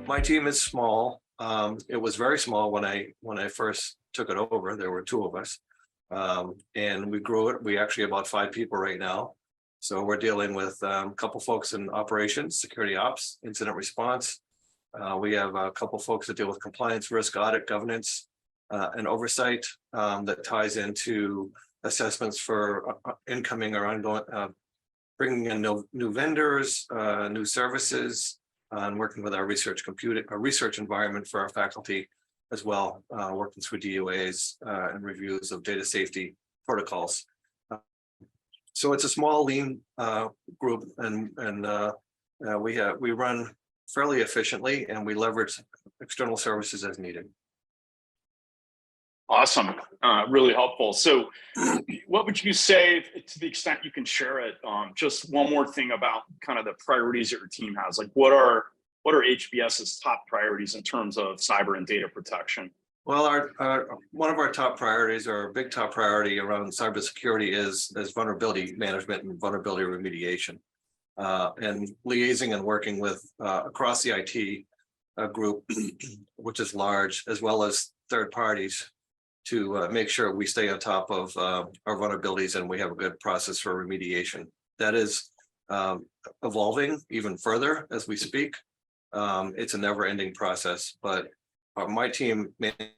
My team is small. It was very small when I first took it over. There were two of us, and we grew it. We actually about 5 people right now. So we're dealing with a couple folks in operations, security ops, incident response. We have a couple folks that deal with compliance, risk, audit, governance, and oversight that ties into assessments for incoming or ongoing, bringing in new vendors, new services, and working with our research environment for our faculty as well, working through DUAs and reviews of data safety protocols. So it's a small, lean group, and we run fairly efficiently, and we leverage external services as needed. Awesome, really helpful. So what would you say, to the extent you can share it, just one more thing about kind of the priorities that your team has? Like what are HBS's top priorities in terms of cyber and data protection? Well, one of our top priorities, or our big top priority around cybersecurity is vulnerability management and vulnerability remediation, and liaising and working with across the IT group, which is large, as well as third parties, to make sure we stay on top of our vulnerabilities and we have a good process for remediation. That is evolving even further as we speak. It's a never-ending process, but my team manages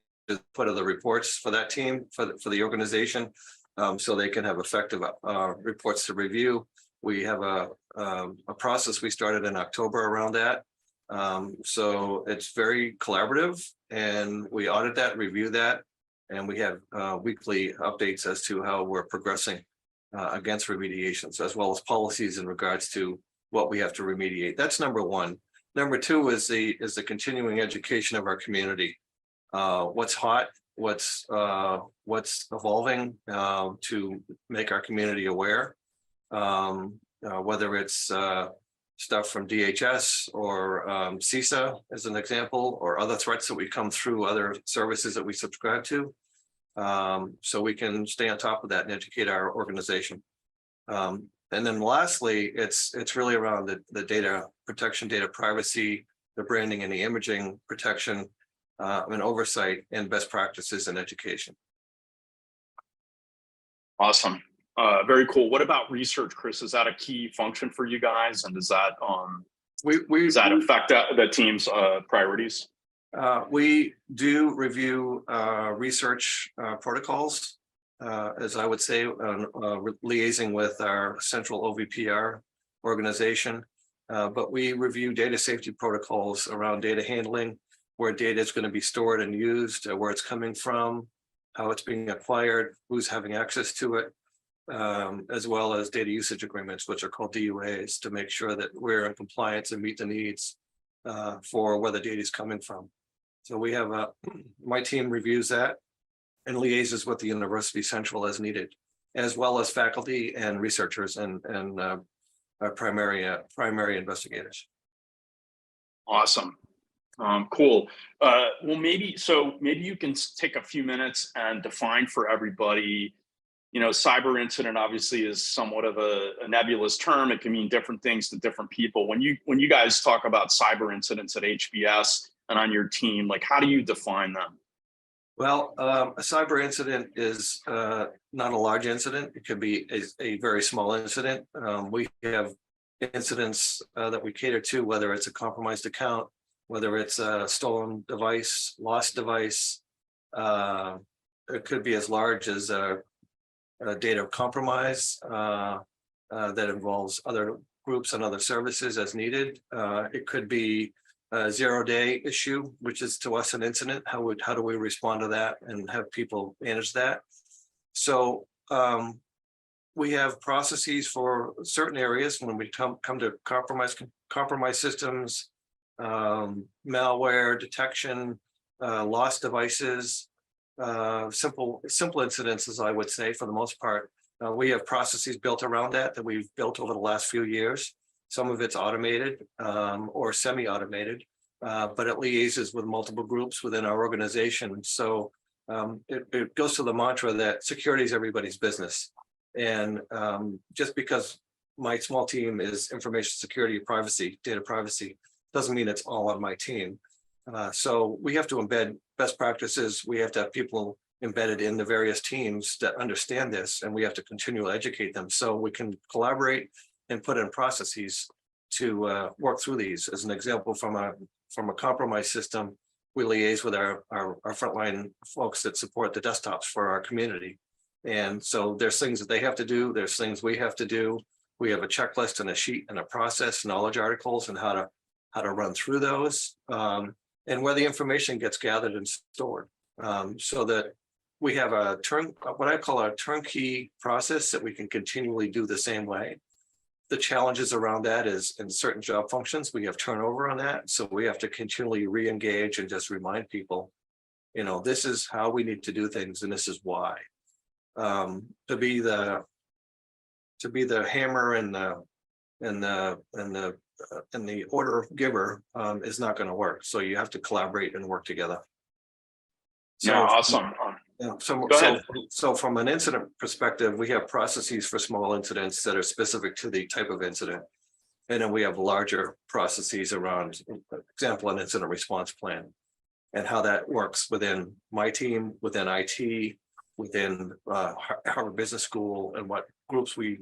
put of the reports for that team, for the organization, so they can have effective reports to review. We have a process we started in October around that. So it's very collaborative, and we audit that, review that, and we have weekly updates as to how we're progressing against remediations, as well as policies in regards to what we have to remediate. That's number one. Number two is the continuing education of our community. What's hot, what's evolving to make our community aware, whether it's stuff from DHS or CISA as an example, or other threats that we come through other services that we subscribe to, so we can stay on top of that and educate our organization. And then lastly, it's really around the data protection, data privacy, the branding and the imaging protection, and oversight, and best practices in education. Awesome. Very cool. What about research, Chris? Is that a key function for you guys? And does that does that affect the team's priorities? We do review research protocols, as I would say, liaising with our central OVPR organization. But we review data safety protocols around data handling, where data is going to be stored and used, where it's coming from, how it's being acquired, who's having access to it, as well as data usage agreements, which are called DUAs, to make sure that we're in compliance and meet the needs for where the data is coming from. So we have my team reviews that and liaises with the University Central as needed, as well as faculty and researchers and our primary investigators. Awesome. Cool. Well, maybe you can take a few minutes and define for everybody, cyber incident obviously is somewhat of a nebulous term. It can mean different things to different people. When you guys talk about cyber incidents at HBS and on your team, like, how do you define them? Well, a cyber incident is not a large incident. It could be a very small incident. We have incidents that we cater to, whether it's a compromised account, whether it's a stolen device, lost device. It could be as large as a data compromise that involves other groups and other services as needed. It could be a 0-day issue, which is to us an incident. How do we respond to that and have people manage that? So we have processes for certain areas when we come to compromise systems, malware detection, lost devices, simple incidents, as I would say, for the most part. We have processes built around that we've built over the last few years. Some of it's automated or semi-automated, but it liaises with multiple groups within our organization. So it goes to the mantra that security is everybody's business. And just because my small team is information security, privacy, data privacy, doesn't mean it's all on my team. So we have to embed best practices. We have to have people embedded in the various teams that understand this, and we have to continually educate them so we can collaborate and put in processes to work through these. As an example, from a compromise system, we liaise with our frontline folks that support the desktops for our community. And so there's things that they have to do, there's things we have to do. We have a checklist and a sheet and a process, knowledge articles, and how to run through those, and where the information gets gathered and stored, so that we have what I call a turnkey process that we can continually do the same way. The challenges around that is in certain job functions, we have turnover on that. So we have to continually re-engage and just remind people, this is how we need to do things and this is why. To be the hammer and the order giver is not going to work. So you have to collaborate and work together. So, yeah, awesome. So from an incident perspective, we have processes for small incidents that are specific to the type of incident. And then we have larger processes around, for example, an incident response plan and how that works within my team, within IT, within Harvard Business School, and what groups we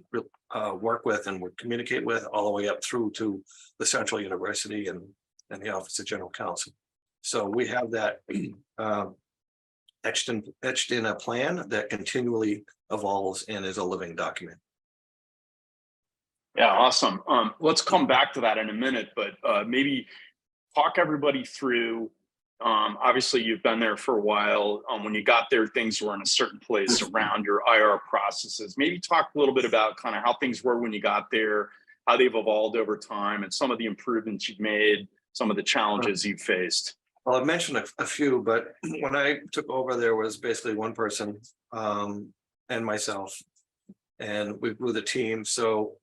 work with and would communicate with, all the way up through to the Central University and the Office of General Counsel. So we have that etched in a plan that continually evolves and is a living document. Yeah, awesome. Let's come back to that in a minute, but maybe talk everybody through. Obviously, you've been there for a while. When you got there, things were in a certain place around your IR processes. Maybe talk a little bit about kind of how things were when you got there, how they've evolved over time, and some of the improvements you've made, some of the challenges you've faced. Well, I've mentioned a few, but when I took over, there was basically one person and myself, and we grew the team. So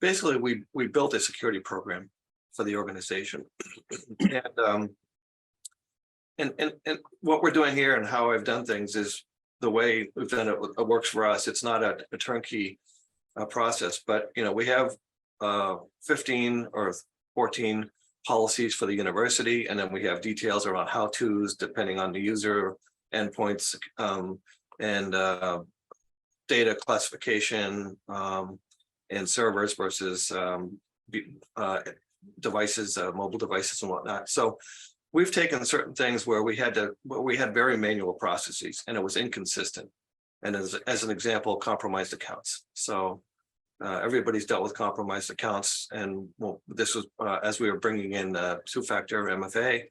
basically, we built a security program for the organization, and what we're doing here and how I've done things is the way we've done it. It works for us. It's not a turnkey process, but we have 15 or 14 policies for the university, and then we have details around how-tos depending on the user endpoints and data classification and servers versus devices, mobile devices and whatnot. So we've taken certain things where we had very manual processes and it was inconsistent. And as an example, compromised accounts. So everybody's dealt with compromised accounts, and this was as we were bringing in two-factor MFA,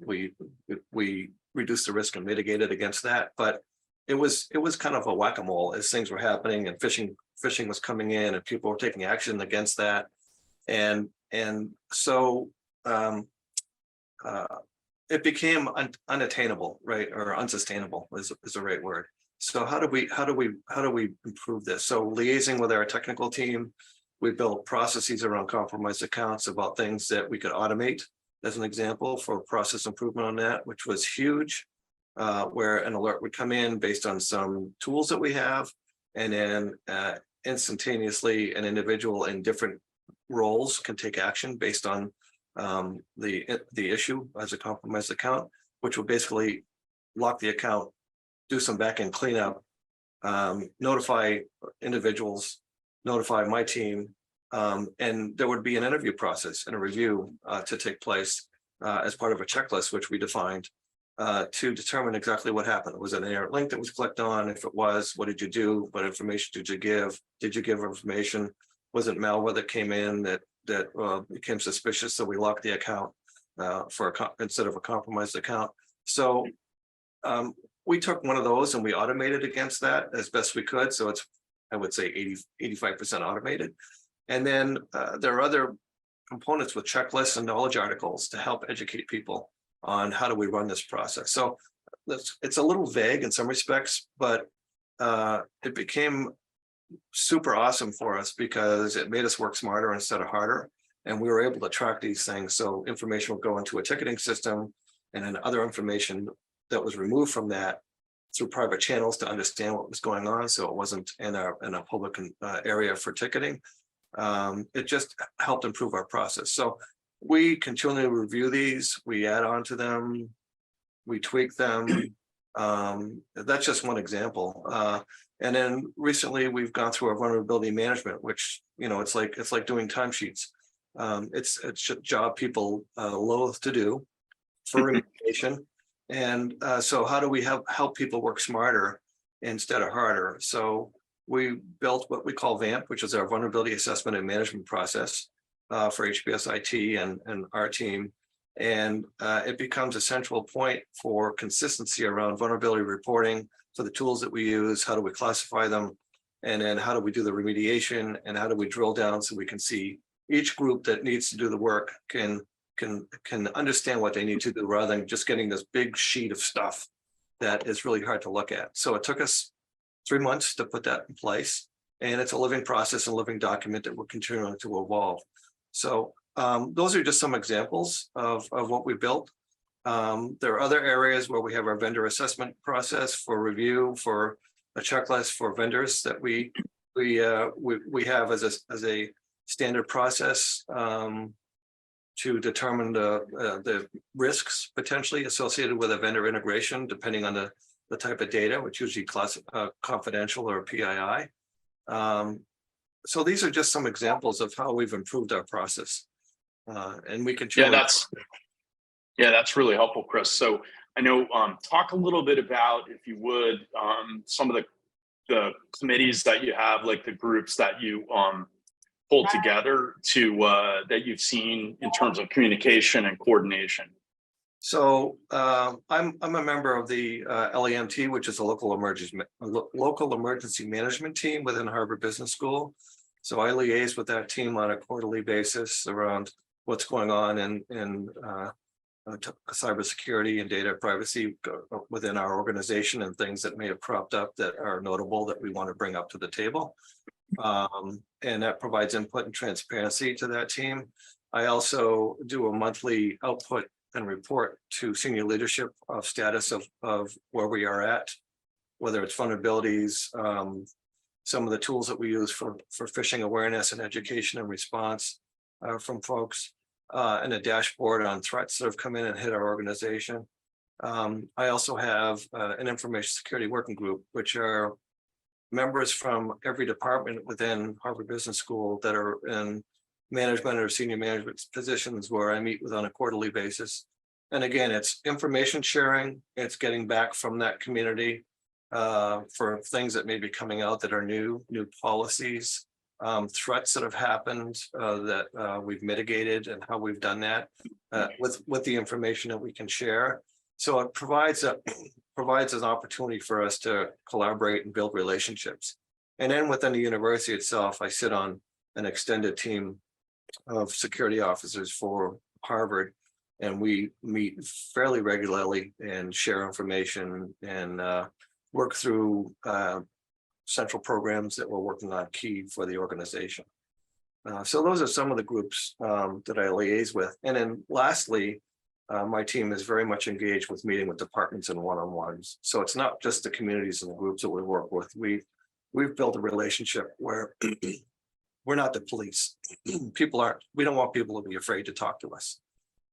we reduced the risk and mitigated against that. But it was kind of a whack-a-mole as things were happening, and phishing was coming in, and people were taking action against that, and so it became unattainable, right, or unsustainable is the right word. So how do we improve this? So liaising with our technical team, we built processes around compromised accounts about things that we could automate, as an example, for process improvement on that, which was huge, where an alert would come in based on some tools that we have, and then instantaneously an individual in different roles can take action based on the issue as a compromised account, which will basically lock the account, do some back-end cleanup, notify individuals, notify my team, and there would be an interview process and a review to take place as part of a checklist, which we defined to determine exactly what happened. Was it an error link that was clicked on? If it was, what did you do? What information did you give? Did you give information? Was it malware that came in that became suspicious? So we locked the account instead of a compromised account. So we took one of those and we automated against that as best we could. So it's, I would say 85% automated. And then there are other components with checklists and knowledge articles to help educate people on how do we run this process. So it's a little vague in some respects, but it became super awesome for us because it made us work smarter instead of harder. And we were able to track these things. So information would go into a ticketing system, and then other information that was removed from that through private channels to understand what was going on. So it wasn't in a public area for ticketing. It just helped improve our process. So we continually review these, we add on to them, we tweak them. That's just one example. And then recently we've gone through our vulnerability management, which, it's like doing timesheets. It's a job people loathe to do for remediation. And so how do we help people work smarter instead of harder? So we built what we call VAMP, which is our vulnerability assessment and management process for HBS IT and our team. And it becomes a central point for consistency around vulnerability reporting, for the tools that we use, how do we classify them, and then how do we do the remediation, and how do we drill down so we can see each group that needs to do the work can understand what they need to do, rather than just getting this big sheet of stuff that is really hard to look at. So it took us 3 months to put that in place, and it's a living process and living document that we're continuing to evolve. So those are just some examples of what we built. There are other areas where we have our vendor assessment process for review, for a checklist for vendors that we have as a standard process to determine the risks potentially associated with a vendor integration, depending on the type of data, which usually confidential or PII. So these are just some examples of how we've improved our process. And we continue. That's really helpful, Chris. So I know, talk a little bit about, if you would, some of the committees that you have, like the groups that you pulled together to that you've seen in terms of communication and coordination. So I'm a member of the LEMT, which is a local emergency management team within Harvard Business School. So I liaise with that team on a quarterly basis around what's going on in cybersecurity and data privacy within our organization, and things that may have cropped up that are notable that we want to bring up to the table. And that provides input and transparency to that team. I also do a monthly output and report to senior leadership of status of where we are at, whether it's vulnerabilities, some of the tools that we use for phishing awareness and education and response from folks, and a dashboard on threats that have come in and hit our organization. I also have an information security working group, which are members from every department within Harvard Business School that are in management or senior management positions, where I meet with on a quarterly basis. And again, it's information sharing, it's getting back from that community for things that may be coming out that are new policies, threats that have happened that we've mitigated, and how we've done that with the information that we can share. So it provides an opportunity for us to collaborate and build relationships. And then within the university itself, I sit on an extended team of security officers for Harvard, and we meet fairly regularly and share information and work through central programs that we're working on key for the organization. So those are some of the groups that I liaise with. And then lastly, my team is very much engaged with meeting with departments and one-on-ones. So it's not just the communities and the groups that we work with. We've built a relationship where we're not the police. We don't want people to be afraid to talk to us.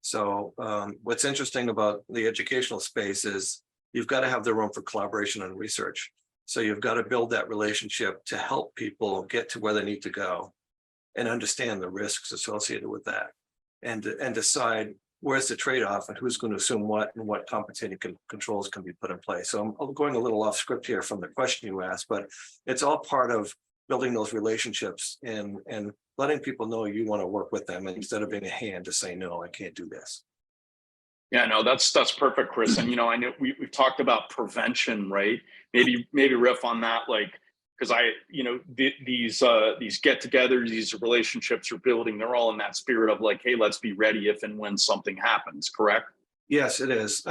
So what's interesting about the educational space is you've got to have the room for collaboration and research. So you've got to build that relationship to help people get to where they need to go and understand the risks associated with that, and decide where's the trade-off and who's going to assume what, and what compensating controls can be put in place. So I'm going a little off script here from the question you asked, but it's all part of building those relationships and letting people know you want to work with them, instead of being a hand to say, no, I can't do this. Yeah, no, that's perfect, Chris. And, I know we've talked about prevention, right? Maybe riff on that, like, because these get-togethers, these relationships you're building, they're all in that spirit of like, hey, let's be ready if and when something happens, correct? Yes, it is.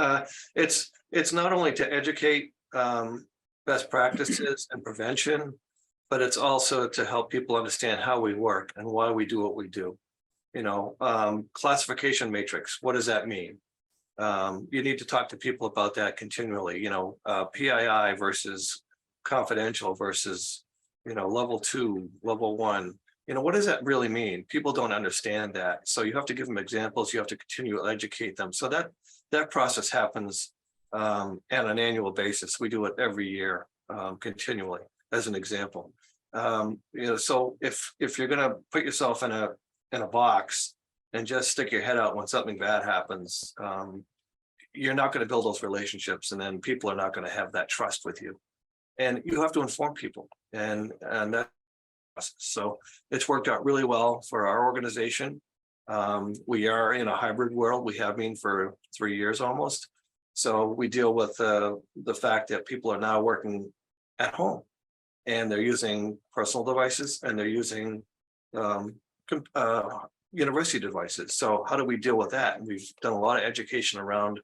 It's not only to educate best practices and prevention, but it's also to help people understand how we work and why we do what we do. Classification matrix, what does that mean? You need to talk to people about that continually, PII versus confidential versus, level 2, level 1, what does that really mean? People don't understand that. So you have to give them examples. You have to continue to educate them. So that process happens on an annual basis. We do it every year, continually, as an example. So if you're going to put yourself in a box and just stick your head out when something bad happens, you're not going to build those relationships, and then people are not going to have that trust with you. And you have to inform people, and that. So it's worked out really well for our organization. We are in a hybrid world. We have been for 3 years almost. So we deal with the fact that people are now working at home, and they're using personal devices, and they're using university devices. So how do we deal with that? And we've done a lot of education around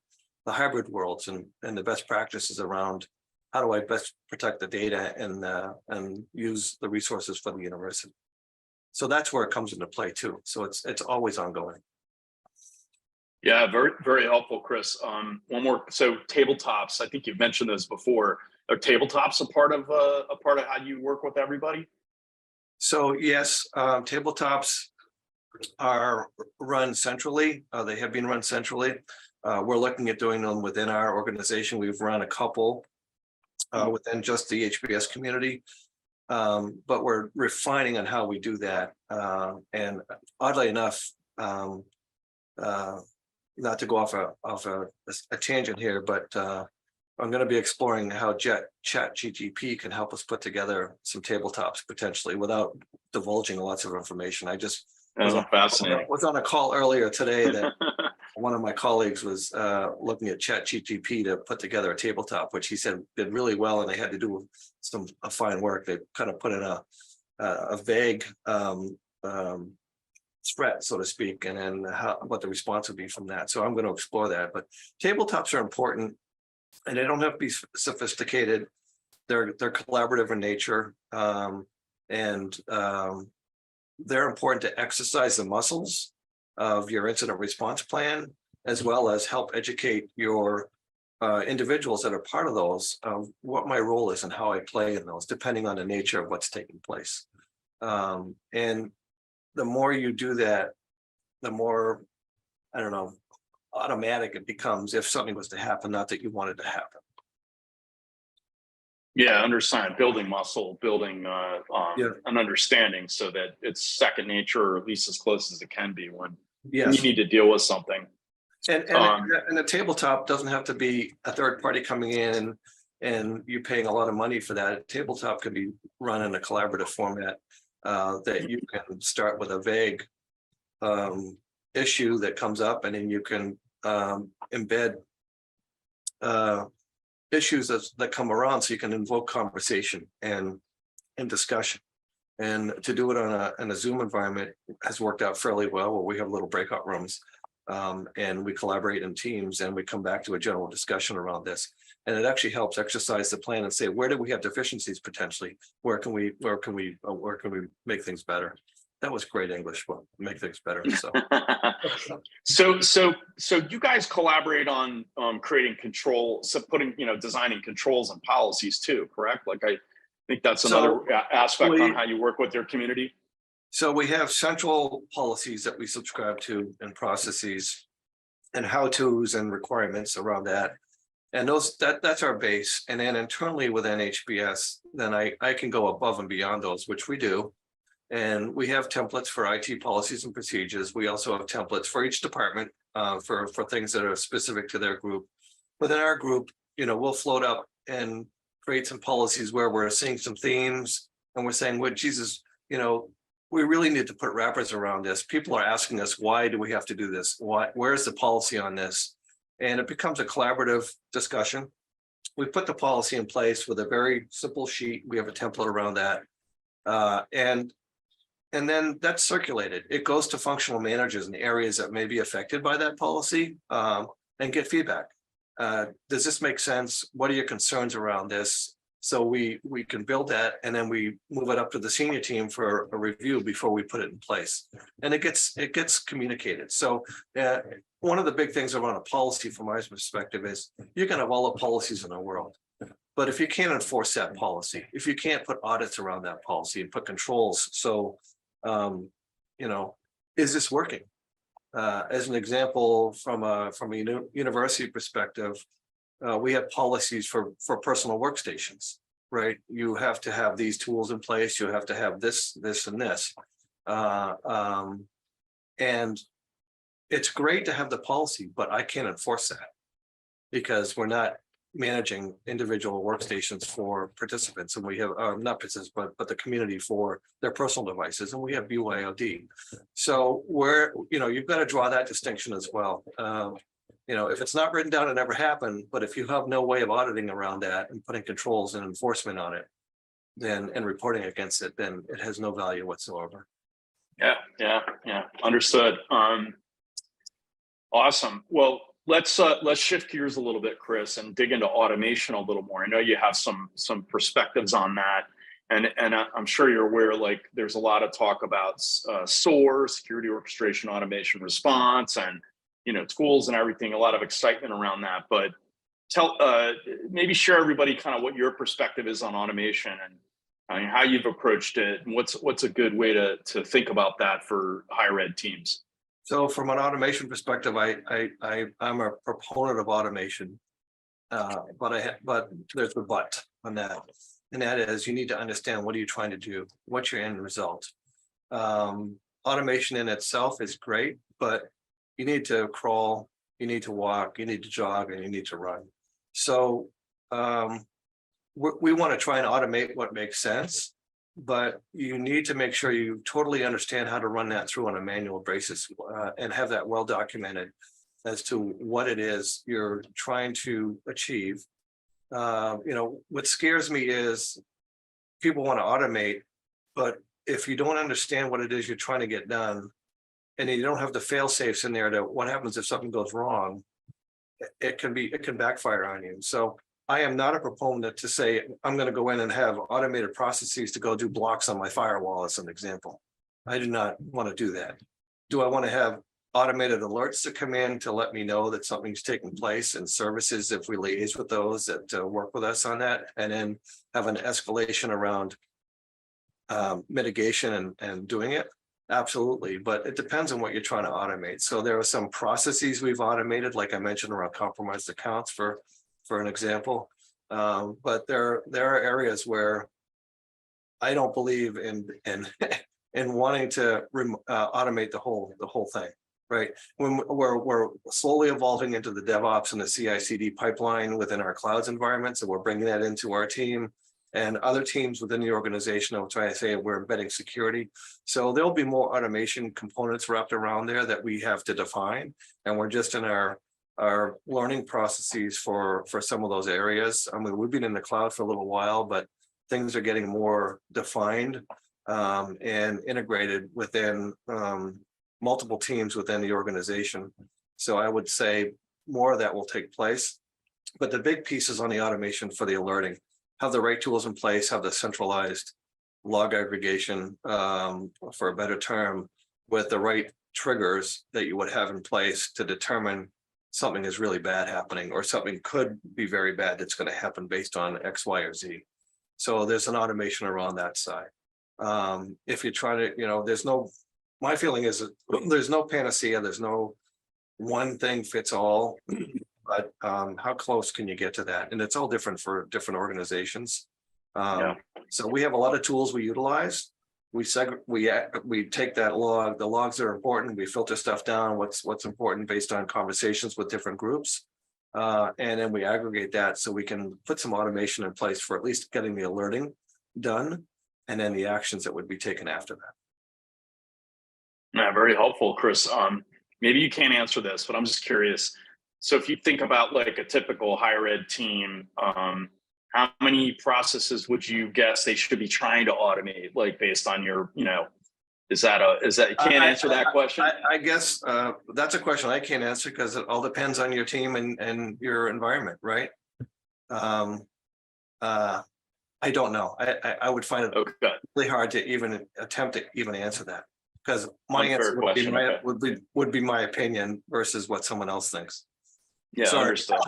the hybrid worlds and the best practices around how do I best protect the data and use the resources for the university. So that's where it comes into play too. So it's always ongoing. Yeah, very, very helpful, Chris. One more. So tabletops, I think you've mentioned this before. Are tabletops a part of how you work with everybody? So yes, tabletops are run centrally. They have been run centrally. We're looking at doing them within our organization. We've run a couple within just the HBS community, but we're refining on how we do that. And oddly enough, not to go off a tangent here, but I'm going to be exploring how ChatGPT can help us put together some tabletops potentially without divulging lots of information. I just was on a call earlier today that one of my colleagues was looking at ChatGPT to put together a tabletop, which he said did really well, and they had to do some fine work. They kind of put in a vague threat, so to speak, and then what the response would be from that. So I'm going to explore that. But tabletops are important, and they don't have to be sophisticated. They're collaborative in nature, and they're important to exercise the muscles of your incident response plan, as well as help educate your individuals that are part of those, what my role is and how I play in those, depending on the nature of what's taking place. And the more you do that, the more, I don't know, automatic it becomes if something was to happen, not that you wanted to happen. Yeah, understand, building muscle, building an understanding so that it's second nature, or at least as close as it can be when you need to deal with something. And the tabletop doesn't have to be a third party coming in and you paying a lot of money for that. A tabletop can be run in a collaborative format that you can start with a vague issue that comes up, and then you can embed issues that come around, so you can invoke conversation and discussion. And to do it in a Zoom environment has worked out fairly well, where we have little breakout rooms and we collaborate in teams, and we come back to a general discussion around this. And it actually helps exercise the plan and say, where do we have deficiencies potentially? Where can we make things better? That was great English. Well, make things better. So, so you guys collaborate on creating control, so designing controls and policies too, correct? Like I think that's another aspect on how you work with your community. So we have central policies that we subscribe to, and processes and how-tos and requirements around that. And that's our base. And then internally within HBS, then I can go above and beyond those, which we do. And we have templates for IT policies and procedures. We also have templates for each department for things that are specific to their group. Within our group, we'll float up and create some policies where we're seeing some themes, and we're saying, well, Jesus, we really need to put wrappers around this. People are asking us, why do we have to do this? Where's the policy on this? And it becomes a collaborative discussion. We put the policy in place with a very simple sheet. We have a template around that. And then that's circulated. It goes to functional managers in areas that may be affected by that policy and get feedback. Does this make sense? What are your concerns around this? So we can build that, and then we move it up to the senior team for a review before we put it in place. And it gets communicated. So one of the big things around a policy from my perspective is you can have all the policies in the world, but if you can't enforce that policy, if you can't put audits around that policy and put controls, so You know, is this working? As an example, from a university perspective, we have policies for personal workstations, right? You have to have these tools in place. You have to have this, and this. Uh, um, and it's great to have the policy, but I can't enforce that because we're not managing individual workstations for participants, and we have not participants, but the community for their personal devices, and we have BYOD. So where, you know, you've got to draw that distinction as well. You know, if it's not written down, it never happened. But if you have no way of auditing around that and putting controls and enforcement on it, then and reporting against it, then it has no value whatsoever. Yeah. Understood. Awesome. Well, let's shift gears a little bit, Chris, and dig into automation a little more. I know you have some perspectives on that, and I'm sure you're aware, like, there's a lot of talk about SOAR, security orchestration automation response, and, you know, tools and everything. A lot of excitement around that. But maybe share everybody kind of what your perspective is on automation, and I mean, how you've approached it, and what's a good way to think about that for higher ed teams. So from an automation perspective, I'm a proponent of automation, but there's a but on that, and that is you need to understand what are you trying to do, what's your end result. Automation in itself is great, but you need to crawl, you need to walk, you need to jog, and you need to run. So we want to try and automate what makes sense, but you need to make sure you totally understand how to run that through on a manual basis, and have that well documented as to what it is you're trying to achieve. You know, what scares me is people want to automate, but if you don't understand what it is you're trying to get done, and you don't have the fail safes in there to what happens if something goes wrong, it can backfire on you. So I am not a proponent to say I'm going to go in and have automated processes to go do blocks on my firewall as an example. I do not want to do that. Do I want to have automated alerts that come in to let me know that something's taking place, and services, if we liaise with those that work with us on that, and then have an escalation around mitigation and doing it? Absolutely, but it depends on what you're trying to automate. So there are some processes we've automated, like I mentioned, around compromised accounts for an example. But there are areas where I don't believe in wanting to automate the whole thing, right? When we're slowly evolving into the DevOps and the CI/CD pipeline within our clouds environment, so we're bringing that into our team and other teams within the organization. I'll try to say we're embedding security. So there'll be more automation components wrapped around there that we have to define, and we're just in our learning processes for some of those areas. I mean, we've been in the cloud for a little while, but things are getting more defined and integrated within multiple teams within the organization. So I would say more of that will take place. But the big piece is on the automation for the alerting. Have the right tools in place, have the centralized log aggregation, for a better term, with the right triggers that you would have in place to determine something is really bad happening, or something could be very bad that's going to happen based on X, Y, or Z. So there's an automation around that side. If you're trying to, you know, my feeling is that there's no panacea, there's no one thing fits all, but how close can you get to that? And it's all different for different organizations. So we have a lot of tools we utilize. We take that log, the logs are important. We filter stuff down, what's important based on conversations with different groups. And then we aggregate that so we can put some automation in place for at least getting the alerting done, and then the actions that would be taken after that. Yeah, very helpful, Chris. Maybe you can't answer this, but I'm just curious. So if you think about like a typical higher ed team, how many processes would you guess they should be trying to automate, like based on your, you know, is that you can't answer that question? I guess that's a question I can't answer, because it all depends on your team and your environment, right? I don't know. I would find it really hard to even attempt to even answer that, because my answer would be my opinion versus what someone else thinks. Yeah, Sorry. Understood.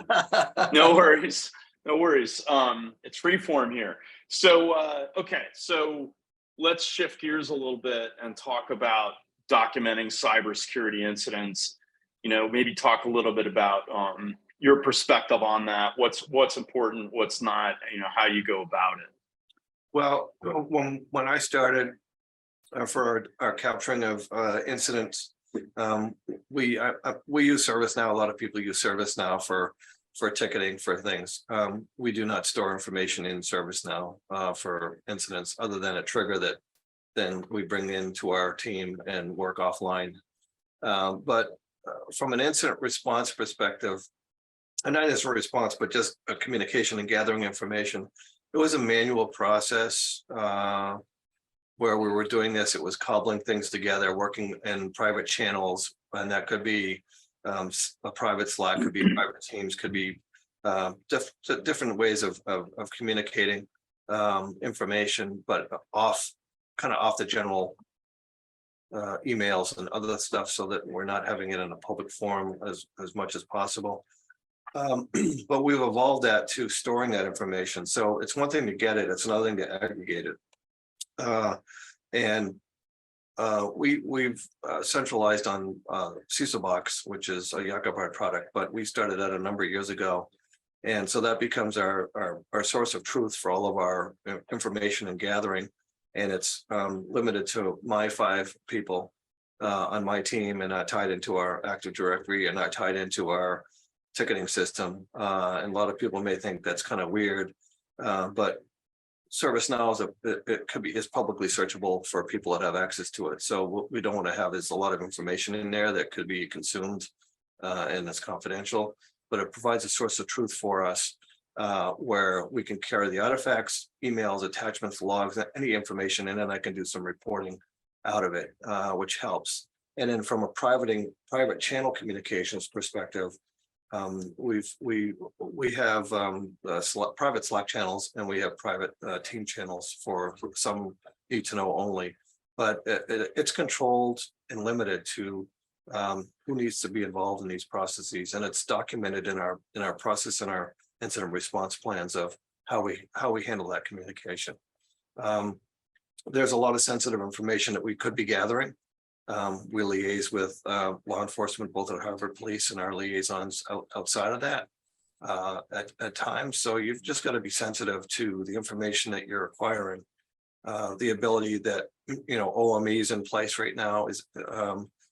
No worries. No worries. It's free form here. So, okay. So let's shift gears a little bit and talk about documenting cybersecurity incidents. Maybe talk a little bit about your perspective on that. What's important, what's not. How you go about it. Well, when I started for our capturing of incidents, we use ServiceNow. A lot of people use ServiceNow for ticketing for things. We do not store information in ServiceNow for incidents other than a trigger that then we bring into our team and work offline. But from an incident response perspective, and not as a response, but just a communication and gathering information, it was a manual process where we were doing this. It was cobbling things together, working in private channels, and that could be a private Slack, could be private Teams, could be different ways of communicating information, but kind of off the general emails and other stuff, so that we're not having it in a public forum as much as possible. But we've evolved that to storing that information. So it's one thing to get it, it's another thing to aggregate it. We've centralized on CISOBox, which is a Yakubart product, but we started that a number of years ago. And so that becomes our source of truth for all of our information and gathering. And it's limited to my 5 people on my team, and not tied into our Active Directory, and not tied into our ticketing system. And a lot of people may think that's kind of weird, but ServiceNow is publicly searchable for people that have access to it. So what we don't want to have is a lot of information in there that could be consumed and it's confidential, but it provides a source of truth for us where we can carry the artifacts, emails, attachments, logs, any information, and then I can do some reporting out of it, which helps. And then from a private channel communications perspective, we have private Slack channels, and we have private team channels for some need to know only, but it's controlled and limited to who needs to be involved in these processes, and it's documented in our process and our incident response plans of how we handle that communication. There's a lot of sensitive information that we could be gathering. We liaise with law enforcement, both at Harvard Police and our liaisons outside of that at times. So you've just got to be sensitive to the information that you're acquiring. The ability that, OME is in place right now is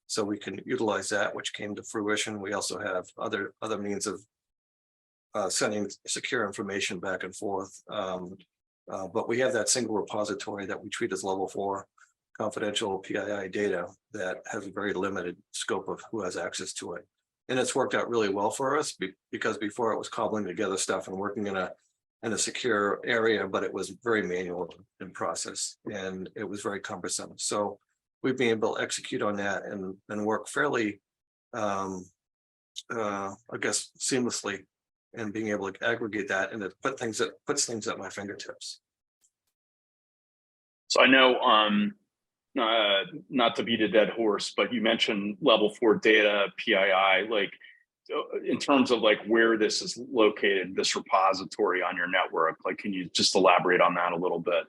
so we can utilize that, which came to fruition. We also have other means of sending secure information back and forth. But we have that single repository that we treat as level 4 confidential PII data that has a very limited scope of who has access to it. And it's worked out really well for us because before it was cobbling together stuff and working in a secure area, but it was very manual in process and it was very cumbersome. So we've been able to execute on that and work fairly, I guess, seamlessly, and being able to aggregate that and it puts things at my fingertips. So I know, not to beat a dead horse, but you mentioned level 4 data, PII, like in terms of like where this is located, this repository on your network, like, can you just elaborate on that a little bit?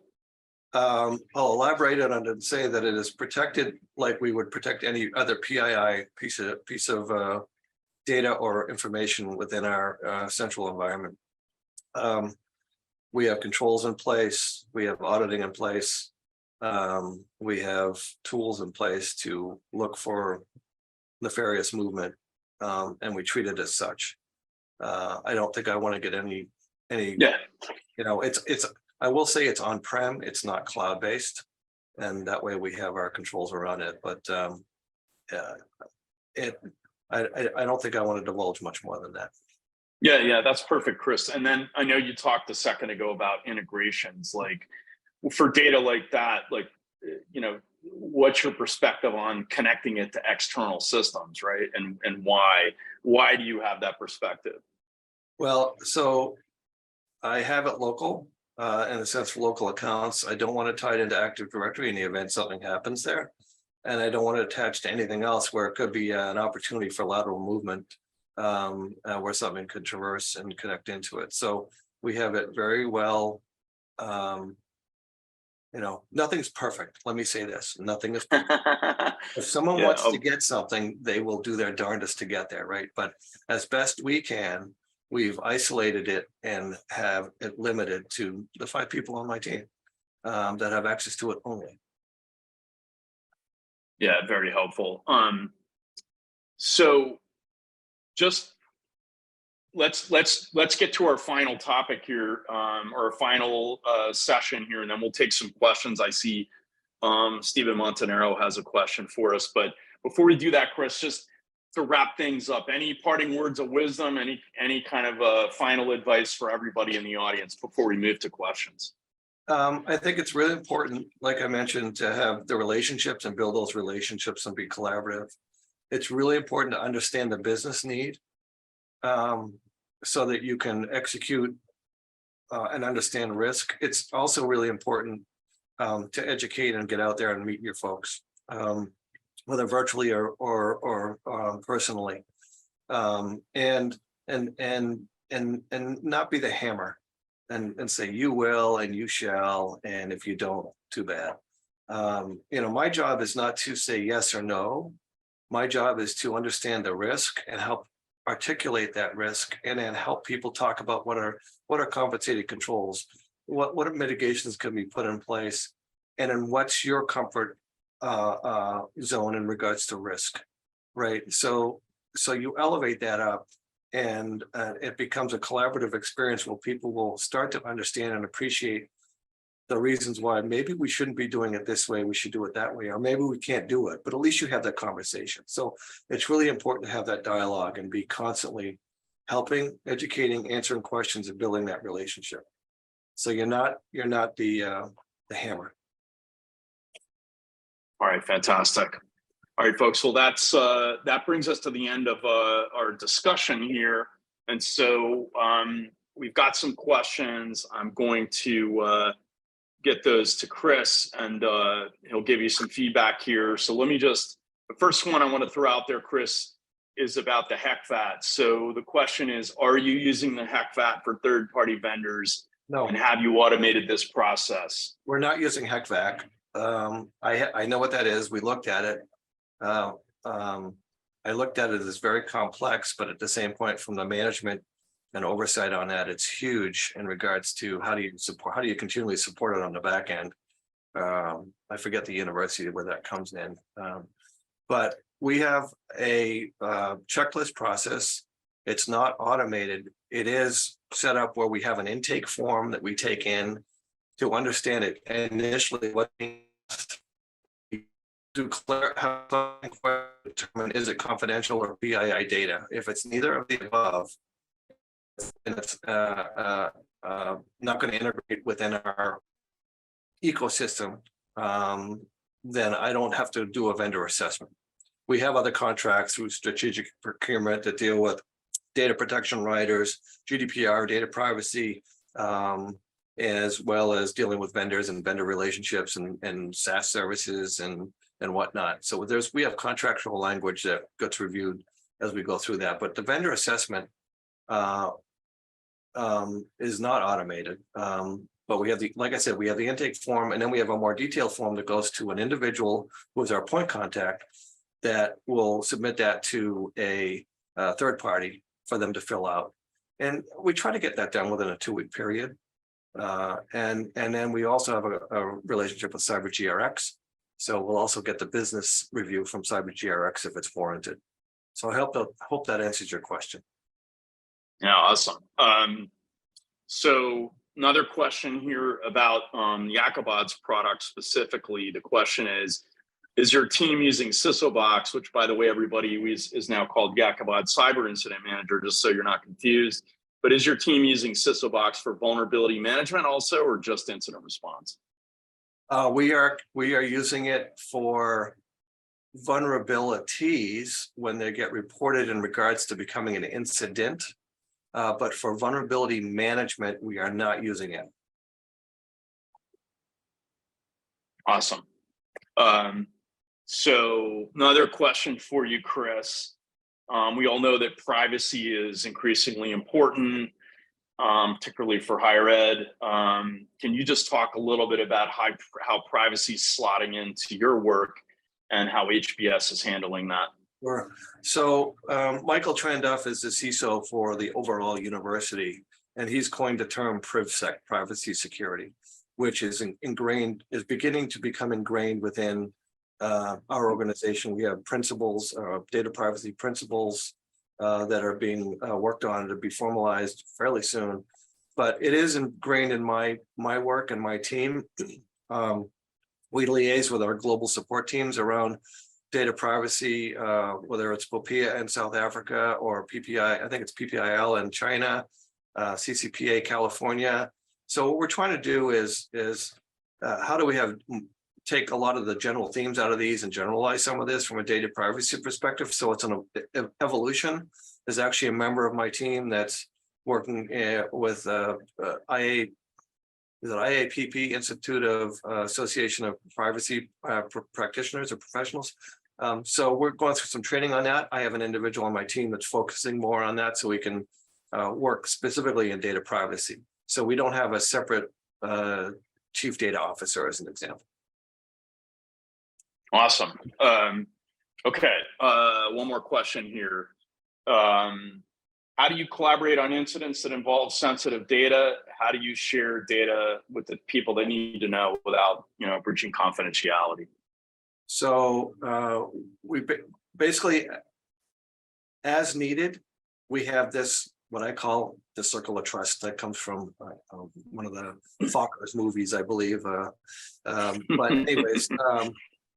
I'll elaborate on it and say that it is protected like we would protect any other PII piece of data or information within our central environment. We have controls in place, we have auditing in place, we have tools in place to look for nefarious movement, and we treat it as such. I don't think I want to get any, Yeah. I will say it's on-prem, it's not cloud-based, and that way we have our controls around it, but I don't think I want to divulge much more than that. Yeah, that's perfect, Chris. And then I know you talked a second ago about integrations, like for data like that, like, what's your perspective on connecting it to external systems, right? And why do you have that perspective? Well, so I have it local, in the sense for local accounts. I don't want to tie it into Active Directory in the event something happens there. And I don't want to attach to anything else where it could be an opportunity for lateral movement, where something could traverse and connect into it. So we have it very well Nothing's perfect. Let me say this, nothing is perfect. If someone Yeah. wants to get something, they will do their darndest to get there, right? But as best we can, we've isolated it and have it limited to the 5 people on my team that have access to it only. Yeah, very helpful. So just let's get to our final topic here, or our final session here, and then we'll take some questions. I see Stephen Montanaro has a question for us, but before we do that, Chris, just to wrap things up, any parting words of wisdom, any kind of final advice for everybody in the audience before we move to questions? I think it's really important, like I mentioned, to have the relationships and build those relationships and be collaborative. It's really important to understand the business need so that you can execute and understand risk. It's also really important to educate and get out there and meet your folks, whether virtually or personally, and not be the hammer and say you will and you shall, and if you don't, too bad. My job is not to say yes or no. My job is to understand the risk and help articulate that risk, and then help people talk about what are compensated controls, what mitigations can be put in place, and then what's your comfort zone in regards to risk, right? So you elevate that up, and it becomes a collaborative experience where people will start to understand and appreciate the reasons why maybe we shouldn't be doing it this way, we should do it that way, or maybe we can't do it, but at least you have that conversation. So it's really important to have that dialogue and be constantly helping, educating, answering questions, and building that relationship. So you're not the hammer. All right, fantastic. All right, folks. Well, that brings us to the end of our discussion here, and so we've got some questions. I'm going to get those to Chris, and he'll give you some feedback here. So the first one I want to throw out there, Chris, is about the HECVAT. So the question is, are you using the HECVAT for third-party vendors? No. And have you automated this process? We're not using HECVAC. I know what that is. We looked at it. I looked at it as very complex, but at the same point, from the management and oversight on that, it's huge in regards to how do you continually support it on the back end. I forget the university where that comes in, but we have a checklist process. It's not automated. It is set up where we have an intake form that we take in to understand it initially. What to determine, is it confidential or PII data? If it's neither of the above, and it's not going to integrate within our ecosystem, then I don't have to do a vendor assessment. We have other contracts through strategic procurement that deal with data protection riders, GDPR, data privacy, as well as dealing with vendors and vendor relationships and SaaS services and whatnot. So we have contractual language that gets reviewed as we go through that. But the vendor assessment is not automated. But we have like I said, we have the intake form, and then we have a more detailed form that goes to an individual who is our point contact that will submit that to a third party for them to fill out. And we try to get that done within a 2-week period. And then we also have a relationship with CyberGRX. So we'll also get the business review from CyberGRX if it's warranted. So I hope that answers your question. Yeah, awesome. So another question here about Jacobod's product specifically. The question is your team using SysObox, which, by the way, everybody is now called Jacobod Cyber Incident Manager, just so you're not confused. But is your team using SysObox for vulnerability management also, or just incident response? We are using it for vulnerabilities when they get reported in regards to becoming an incident. But for vulnerability management, we are not using it. Awesome. So another question for you, Chris. We all know that privacy is increasingly important. particularly for higher ed. Can you just talk a little bit about how privacy is slotting into your work and how HBS is handling that? Sure. So Michael Tranduff is the CISO for the overall university, and he's coined the term PrivSec, privacy security, which is beginning to become ingrained within our organization. We have principles, data privacy principles that are being worked on to be formalized fairly soon. But it is ingrained in my work and my team. We liaise with our global support teams around data privacy, whether it's POPIA in South Africa or PPI, I think it's PPIL in China, CCPA California. So what we're trying to do is how do we take a lot of the general themes out of these and generalize some of this from a data privacy perspective? So it's an evolution. There's actually a member of my team that's working with IAPP, Institute of Association of Privacy Practitioners or Professionals. So we're going through some training on that. I have an individual on my team that's focusing more on that so we can work specifically in data privacy. So we don't have a separate chief data officer as an example. Awesome. Okay, one more question here. How do you collaborate on incidents that involve sensitive data? How do you share data with the people they need to know without, breaching confidentiality? So we basically, as needed, we have this, what I call the circle of trust that comes from one of the Fockers movies, I believe. But anyways,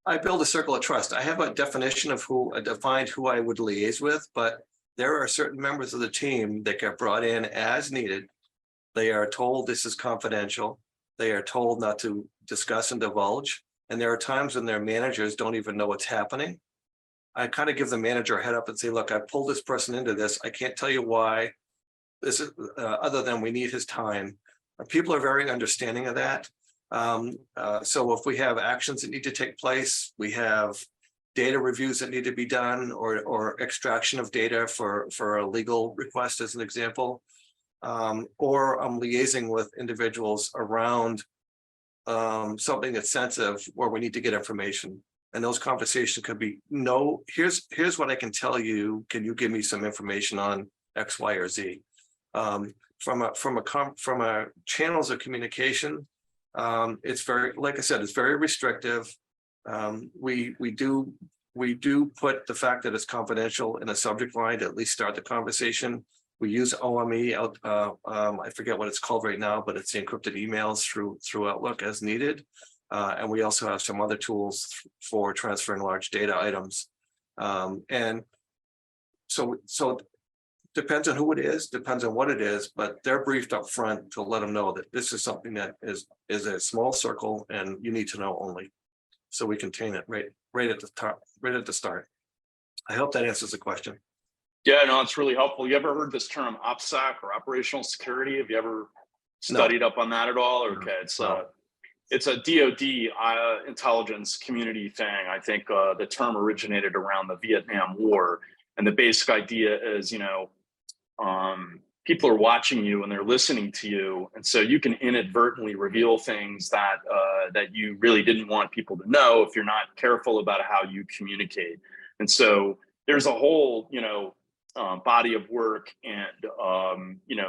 I build a circle of trust. I have a definition of defined who I would liaise with, but there are certain members of the team that get brought in as needed. They are told this is confidential. They are told not to discuss and divulge. And there are times when their managers don't even know what's happening. I kind of give the manager a head up and say, look, I pulled this person into this. I can't tell you why. This is other than we need his time. People are very understanding of that. So if we have actions that need to take place, we have data reviews that need to be done, or extraction of data for a legal request, as an example, or I'm liaising with individuals around something that's sensitive where we need to get information. And those conversations could be, no, here's what I can tell you. Can you give me some information on X, Y, or Z? From a channels of communication, it's very, like I said, it's very restrictive. We do put the fact that it's confidential in a subject line to at least start the conversation. We use OME out. I forget what it's called right now, but it's the encrypted emails through Outlook as needed. And we also have some other tools for transferring large data items. And so depends on who it is, depends on what it is, but they're briefed up front to let them know that this is something that is a small circle and you need to know only. So we contain it right at the top, right at the start. I hope that answers the question. Yeah, no, it's really helpful. You ever heard this term OPSEC or operational security? Have you ever studied up on that at all? Okay, it's a DoD intelligence community thing. I think the term originated around the Vietnam War, and the basic idea is, people are watching you and they're listening to you, and so you can inadvertently reveal things that that you really didn't want people to know if you're not careful about how you communicate. And so there's a whole, body of work and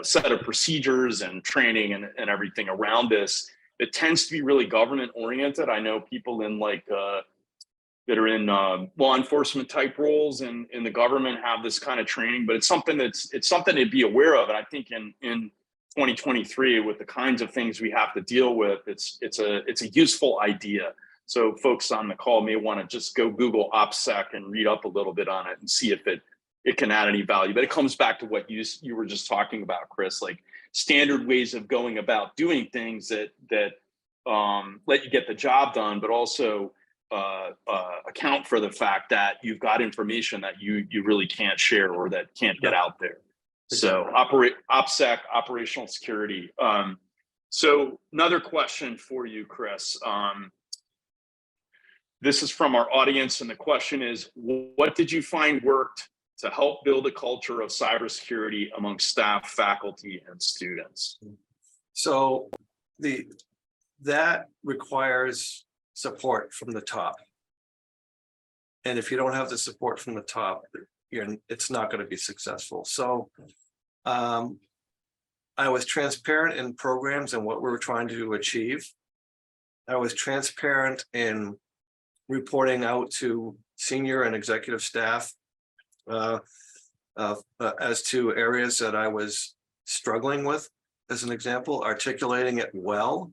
set of procedures and training and everything around this. It tends to be really government oriented. I know people in that are in law enforcement type roles in the government have this kind of training, but it's something to be aware of. And I think in 2023, with the kinds of things we have to deal with, it's a useful idea. So folks on the call may want to just go Google OPSEC and read up a little bit on it and see if it can add any value. But it comes back to what you were just talking about, Chris, like standard ways of going about doing things that let you get the job done, but also account for the fact that you've got information that you really can't share or that can't get out there. So OPSEC, operational security. So another question for you, Chris. This is from our audience, and the question is, what did you find worked to help build a culture of cybersecurity among staff, faculty, and students? So that requires support from the top. And if you don't have the support from the top, it's not going to be successful. So I was transparent in programs and what we were trying to achieve. I was transparent in reporting out to senior and executive staff as to areas that I was struggling with, as an example, articulating it well,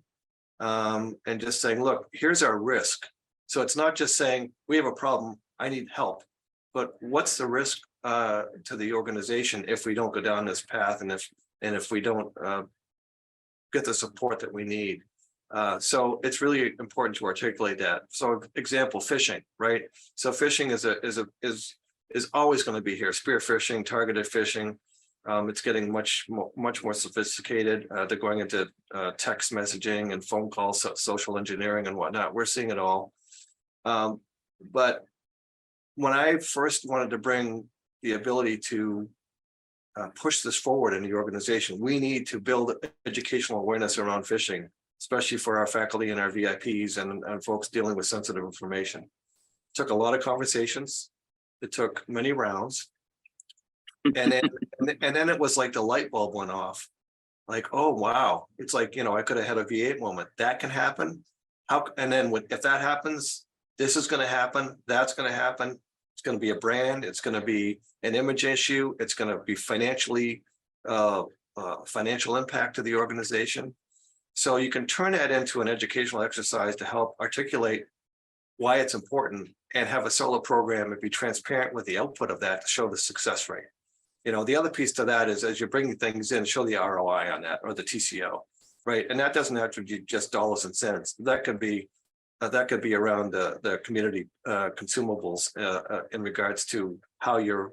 and just saying, look, here's our risk. So it's not just saying we have a problem, I need help, but what's the risk to the organization if we don't go down this path, and if we don't get the support that we need. So it's really important to articulate that. So example, phishing, right? So phishing is always going to be here. Spear phishing, targeted phishing. It's getting much more sophisticated. They're going into text messaging and phone calls, social engineering and whatnot. We're seeing it all. But when I first wanted to bring the ability to push this forward in the organization, we need to build educational awareness around phishing, especially for our faculty and our VIPs and folks dealing with sensitive information. It took a lot of conversations. It took many rounds. And then it was like the light bulb went off. Like, oh, wow. It's like, I could have had a V8 moment. That can happen. And then if that happens, this is going to happen. That's going to happen. It's going to be a brand. It's going to be an image issue. It's going to be financial impact to the organization. So you can turn that into an educational exercise to help articulate why it's important and have a solo program and be transparent with the output of that to show the success rate. The other piece to that is as you're bringing things in, show the ROI on that or the TCO, right? And that doesn't have to be just dollars and cents. That could be around the community consumables in regards to how you're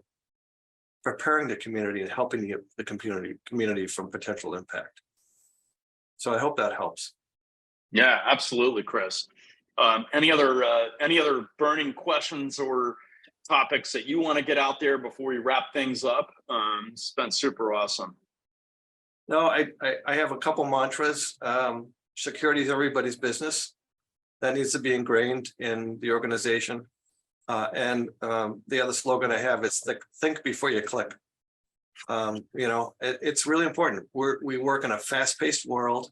preparing the community and helping the community from potential impact. So I hope that helps. Yeah, absolutely, Chris. Any other burning questions or topics that you want to get out there before we wrap things up? It's been super awesome. No, I have a couple mantras. Security is everybody's business. That needs to be ingrained in the organization. And the other slogan I have is think before you click. It's really important. We work in a fast-paced world.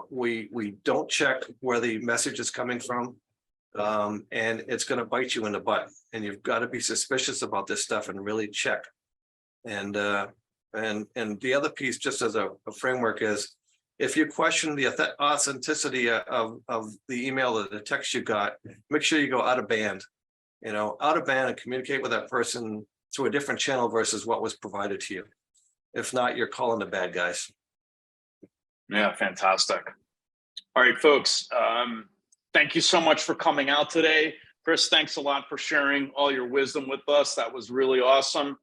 We don't check where the message is coming from. And it's going to bite you in the butt. And you've got to be suspicious about this stuff and really check. And the other piece, just as a framework, is if you question the authenticity of the email or the text you got, make sure you go out of band, and communicate with that person through a different channel versus what was provided to you. If not, you're calling the bad guys. Yeah, fantastic. All right, folks. Thank you so much for coming out today. Chris, thanks a lot for sharing all your wisdom with us. That was really awesome.